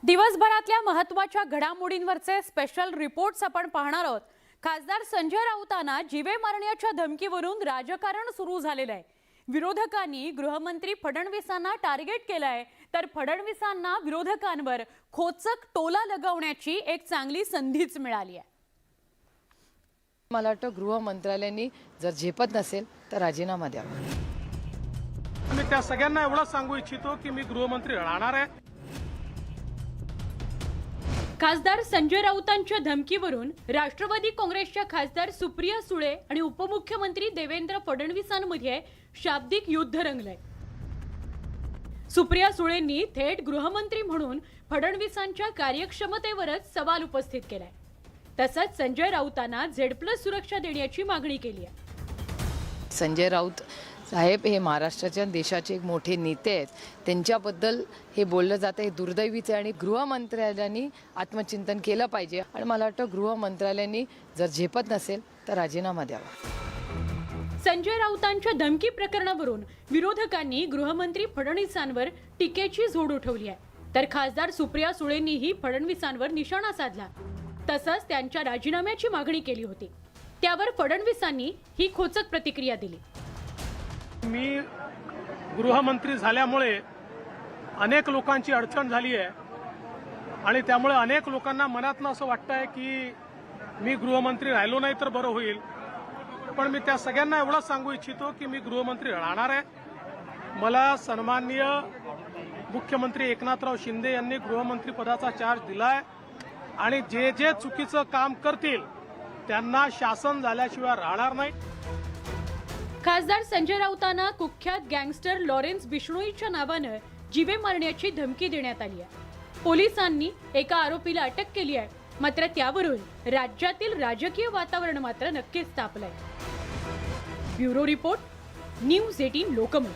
दिवसभरातल्या महत्त्वाच्या घडामोडींवरचे special reports आपण पाहणार आहोत। खासदार संजय राऊतांना जीवे मारण्याच्या धमकीवरून राजकारण सुरू झालेलं आहे। विरोधकांनी गृहमंत्री फडणवीसांना टार्गेट केलंय, तर फडणवीसांना विरोधकांवर खोचक टोला लगावण्याची एक चांगली संधीच मिळाली आहे। मला वाटतं गृह मंत्रालयाने जर झेपत नसेल तर राजीनामा द्यावा। मी त्या सगळ्यांना एवढं सांगू इच्छितो की मी गृहमंत्री राहणार आहे। खासदार संजय राऊतांच्या धमकीवरून राष्ट्रवादी काँग्रेसच्या खासदार सुप्रिया सुळे आणि उपमुख्यमंत्री देवेंद्र फडणवीसांमध्ये शाब्दिक युद्ध रंगलंय। सुप्रिया सुळेंनी थेट गृहमंत्री म्हणून फडणवीसांच्या कार्यक्षमतेवरच सवाल उपस्थित केलाय। तसंच संजय राऊतांना Z+ सुरक्षा देण्याची मागणी केली आहे। संजय राऊत साहेब हे महाराष्ट्राच्या देशाचे एक मोठे नेते आहेत, त्यांच्याबद्दल हे बोललं जातं हे दुर्दैवीच आहे आणि गृह मंत्रालयाने आत्मचिंतन केलं पाहिजे आणि मला वाटतं गृह मंत्रालयाने जर झेपत नसेल तर राजीनामा द्यावा। संजय राऊतांच्या धमकी प्रकरणावरून विरोधकांनी गृहमंत्री फडणवीसांवर टीकेची झोड उठवली आहे, तर खासदार सुप्रिया सुळेंनीही फडणवीसांवर निशाणा साधला। तसंच त्यांच्या राजीनाम्याची मागणी केली होती, त्यावर फडणवीसांनी ही खोचक प्रतिक्रिया दिली। मी गृहमंत्री झाल्यामुळे अनेक लोकांची अडचण झाली आहे आणि त्यामुळे अनेक लोकांना मनातनं असं वाटतंय की मी गृहमंत्री राहिलो नाही तर बरं होईल। पण मी त्या सगळ्यांना एवढं सांगू इच्छितो की मी गृहमंत्री राहणार आहे। मला सन्माननीय मुख्यमंत्री एकनाथराव शिंदे यांनी गृहमंत्री पदाचा चार्ज दिलाय आणि जे जे चुकीचं काम करतील त्यांना शासन झाल्याशिवाय राहणार नाही। खासदार संजय राऊतांना कुख्यात गँगस्टर लॉरेन्स बिश्नोईच्या नावानं जीवे मारण्याची धमकी देण्यात आली आहे। पोलिसांनी एका आरोपीला अटक केली आहे, मात्र त्यावरून राज्यातील राजकीय वातावरण मात्र नक्कीच तापलंय। Bureau report, news 18 Lokmat.